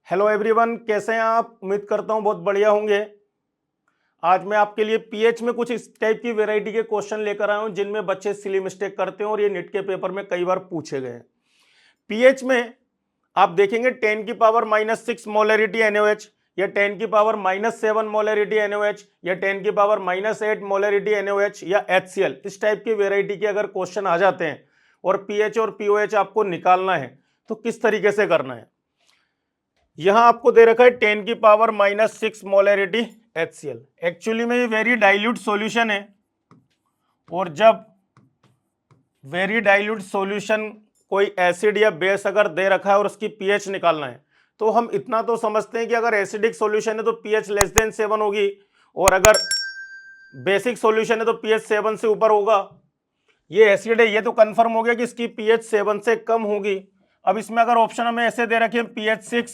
Hello everyone, कैसे हैं आप? उम्मीद करता हूं बहुत बढ़िया होंगे। आज मैं आपके लिए पीएच में कुछ इस टाइप की वैरायटी के क्वेश्चन लेकर आया हूं जिनमें बच्चे सिली मिस्टेक करते हैं और ये नीट के पेपर में कई बार पूछे गए हैं। पीएच में आप देखेंगे 10 की पावर -6 मोलरिटी NaOH या 10 की पावर -7 मोलरिटी NaOH या 10 की पावर -8 मोलरिटी NaOH या HCl, इस टाइप की वेराइटी के अगर क्वेश्चन आ जाते हैं और पीएच और पीओएच आपको निकालना है तो किस तरीके से करना है। यहां आपको दे रखा है 10 की पावर -6 मोलरिटी HCl। एक्चुअली में ये वेरी डाइल्यूट सॉल्यूशन है और जब वेरी डाइल्यूट सॉल्यूशन कोई एसिड या बेस अगर दे रखा है और उसकी पीएच निकालना है तो हम इतना तो समझते हैं कि अगर एसिडिक सॉल्यूशन है तो पीएच लेस देन 7 होगी और अगर बेसिक सॉल्यूशन है तो पीएच 7 से ऊपर होगा। ये एसिड है, ये तो कंफर्म हो गया कि इसकी पीएच 7 से कम होगी। अब इसमें अगर ऑप्शन हमें ऐसे दे रखे पीएच 6,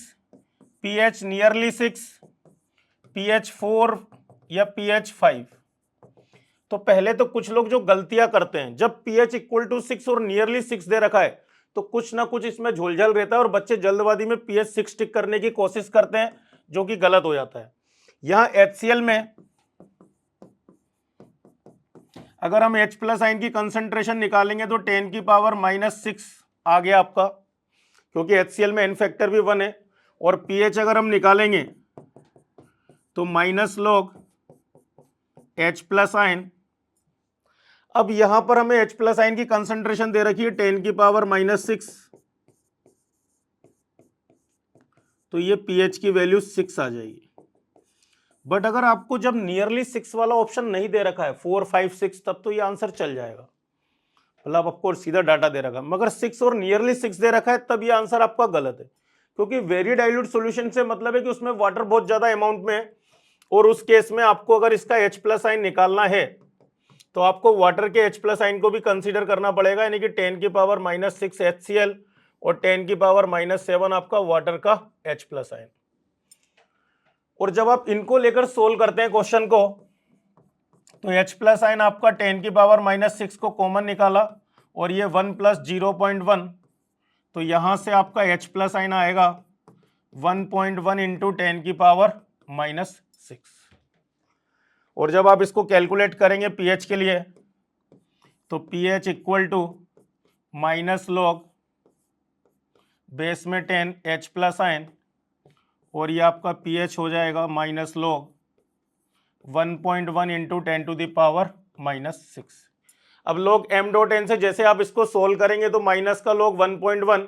पीएच नियरली 6, पीएच 4 या पीएच 5, तो पहले तो कुछ लोग जो गलतियां करते हैं जब पीएच इक्वल टू 6 और नियरली 6 दे रखा है तो कुछ ना कुछ इसमें झोलझाल रहता है और बच्चे जल्दबाजी में पीएच 6 टिक करने की कोशिश करते हैं जो कि गलत हो जाता है। यहां HCl में अगर हम H प्लस आयन की कंसंट्रेशन निकालेंगे तो 10 की पावर -6 आ गया आपका, क्योंकि HCl में एन फैक्टर भी 1 है। और पीएच अगर हम निकालेंगे तो -log H प्लस आयन। अब यहां पर हमें H प्लस आयन की कंसंट्रेशन दे रखी है 10 की पावर -6, तो ये पीएच की वैल्यू 6 आ जाएगी। बट अगर आपको जब नियरली 6 वाला ऑप्शन नहीं दे रखा है 4, 5, 6, तब तो ये आंसर चल जाएगा, मतलब आपको सीधा डाटा दे रखा है। मगर 6 और नियरली 6 दे रखा है तब ये आंसर आपका गलत है, क्योंकि वेरी डाइल्यूट सॉल्यूशन से मतलब है कि उसमें वाटर बहुत ज्यादा अमाउंट में है और उस केस में आपको अगर इसका H प्लस आयन निकालना है तो आपको वाटर के H प्लस आयन को भी कंसीडर करना पड़ेगा, यानी कि 10 की पावर -6 HCl और 10 की पावर -7 आपका वाटर का H प्लस आयन। और जब आप इनको लेकर सोल्व करते हैं क्वेश्चन को तो H प्लस आयन आपका 10 की पावर -6 को कॉमन निकाला और ये 1 + 0.1, तो यहां से आपका H प्लस आयन आएगा 1.1 इंटू 10 की पावर -6। और जब आप इसको कैलकुलेट करेंगे पीएच के लिए तो pH equal to -log base में 10 H प्लस आयन और ये आपका पीएच हो जाएगा -log 1.1 into 10 to the power -6। अब log m.n से जैसे आप इसको सोल्व करेंगे तो माइनस का log 1.1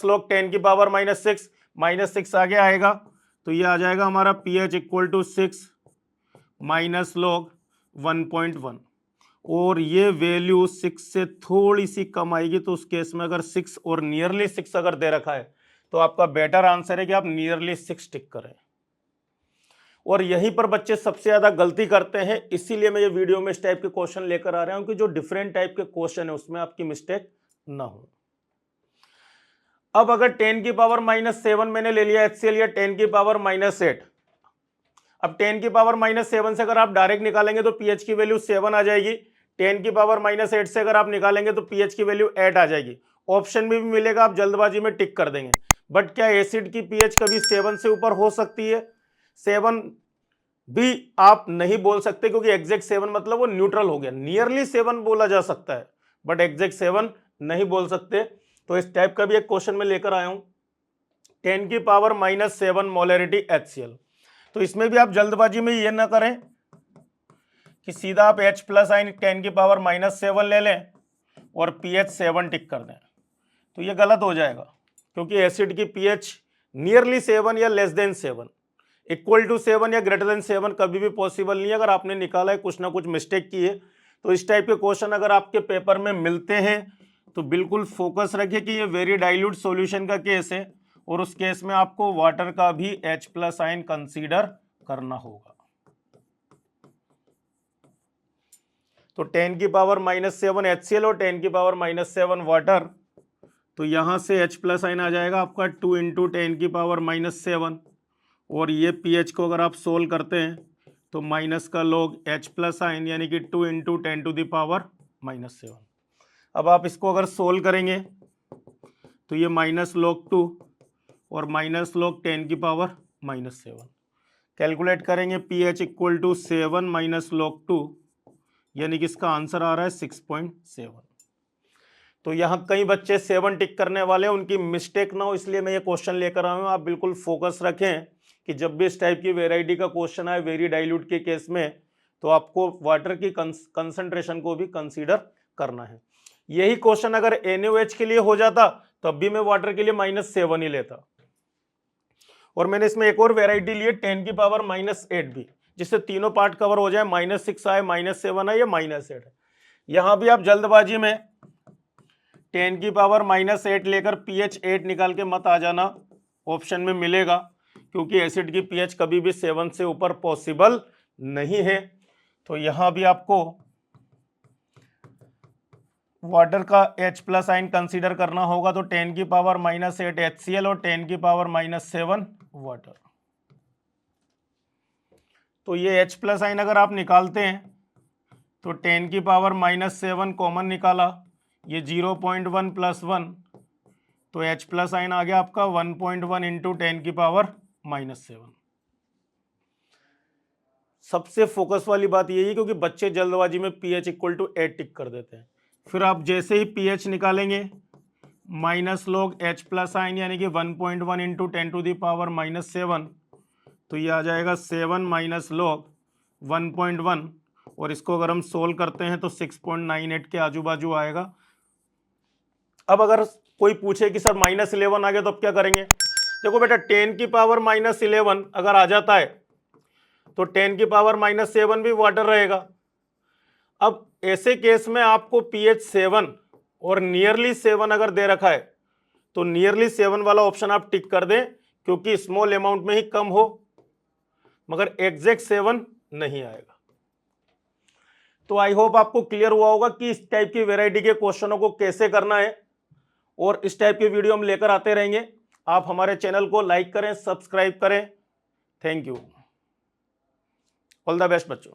-log 10 की पावर -6 आगे आएगा, तो ये आ जाएगा हमारा pH इक्वल टू 6 -log 1.1 और ये वैल्यू 6 से थोड़ी सी कम आएगी। तो उस केस में अगर 6 और नियरली 6 अगर दे रखा है तो आपका बेटर आंसर है कि आप नियरली 6 टिक करें। और यहीं पर बच्चे सबसे ज्यादा गलती करते हैं, इसीलिए मैं ये वीडियो में इस टाइप के क्वेश्चन लेकर आ रहा हूं कि जो डिफरेंट टाइप के क्वेश्चन है उसमें आपकी मिस्टेक ना हो। अब अगर 10 की पावर -7 मैंने ले लिया HCl या 10 की पावर -8, अब 10 की पावर -7 से अगर आप डायरेक्ट निकालेंगे तो पीएच की वैल्यू 7 आ जाएगी। 10 की पावर -8 से अगर आप निकालेंगे तो पीएच की वैल्यू 8 आ जाएगी। ऑप्शन में भी मिलेगा, आप जल्दबाजी में टिक कर देंगे। बट क्या एसिड की पीएच कभी 7 से ऊपर हो सकती है? 7 भी आप नहीं बोल सकते, क्योंकि एग्जैक्ट 7 मतलब वो न्यूट्रल हो गया। नियरली 7 बोला जा सकता है बट एग्जैक्ट 7 नहीं बोल सकते। तो इस टाइप का भी एक क्वेश्चन में लेकर आया हूं 10 की पावर -7 मोलरिटी HCl। तो इसमें भी आप जल्दबाजी में ये ना करें कि सीधा आप H प्लस आयन 10 की पावर -7 ले लें और pH 7 टिक कर दें, तो ये गलत हो जाएगा, क्योंकि एसिड की pH नियरली 7 या लेस देन 7, इक्वल टू 7 या ग्रेटर देन 7 कभी भी पॉसिबल नहीं है। अगर आपने निकाला है कुछ ना कुछ मिस्टेक की है, तो इस टाइप के क्वेश्चन अगर आपके पेपर में मिलते हैं तो बिल्कुल फोकस रखिए कि ये वेरी डाइल्यूट सॉल्यूशन का केस है और उस केस में आपको वाटर का भी H प्लस आयन कंसीडर करना होगा। तो 10 की पावर -7 HCl और 10 की पावर -7 वाटर, तो यहां से H प्लस आयन आ जाएगा आपका 2 इंटू 10 की पावर -7 और ये pH को अगर आप सोल्व करते हैं तो माइनस का log H प्लस आयन यानी कि 2 इंटू 10 टू द पावर -7। अब आप इसको अगर सोल्व करेंगे तो ये -log 2 और माइनस लॉग 10 की पावर -7। कैलकुलेट करेंगे pH equal to 7 minus log 2, यानी कि इसका आंसर आ रहा है 6.7। तो यहाँ कई बच्चे 7 टिक करने वाले हैं, उनकी मिस्टेक ना हो इसलिए मैं ये क्वेश्चन लेकर आया हूँ। आप बिल्कुल फोकस रखें कि जब भी इस टाइप की वेराइटी का क्वेश्चन आए वेरी डाइल्यूट के केस में, तो आपको वाटर की कंसंट्रेशन को भी कंसीडर करना है। यही क्वेश्चन अगर NaOH के लिए हो जाता तब भी मैं वाटर के लिए -7 ही लेता। और मैंने इसमें एक और वेराइटी ली है 10 की पावर -8 भी, जिससे तीनों पार्ट कवर हो जाए, -6 आए, -7 आए या -8 है। यहां भी आप जल्दबाजी में 10 की पावर -8 लेकर pH 8 निकाल के मत आ जाना, ऑप्शन में मिलेगा, क्योंकि एसिड की pH कभी भी 7 से ऊपर पॉसिबल नहीं है। तो यहां भी आपको वाटर का H+ आयन कंसीडर करना होगा, तो 10 की पावर -8 HCl और 10 की पावर -7 वाटर। तो ये H+ आयन अगर आप निकालते हैं तो 10 की पावर -7 कॉमन निकाला, ये 0.1 + 1, तो H+ आयन आ गया आपका 1.1 इंटू 10 की पावर -7। सबसे फोकस वाली बात यही है, क्योंकि बच्चे जल्दबाजी में pH इक्वल टू 8 टिक कर देते हैं। फिर आप जैसे ही pH निकालेंगे माइनस लॉग H+ आयन यानी कि 1.1 इंटू 10 टू दी पावर -7, तो ये आ जाएगा 7 माइनस लॉग 1.1, और इसको अगर हम सोल्व करते हैं तो 6.98 के आजू बाजू आएगा। अब अगर कोई पूछे कि सर -11 आ गया तो अब क्या करेंगे? देखो बेटा, 10 की पावर -11 अगर आ जाता है तो 10 की पावर -7 भी वाटर रहेगा। अब ऐसे केस में आपको pH 7 और नियरली 7 अगर दे रखा है तो नियरली 7 वाला ऑप्शन आप टिक कर दें, क्योंकि स्मॉल अमाउंट में ही कम हो, मगर एग्जैक्ट 7 नहीं आएगा। तो आई होप आपको क्लियर हुआ होगा कि इस टाइप की वैरायटी के क्वेश्चनों को कैसे करना है, और इस टाइप की वीडियो हम लेकर आते रहेंगे। आप हमारे चैनल को लाइक करें, सब्सक्राइब करें। Thank you, all the best बच्चों।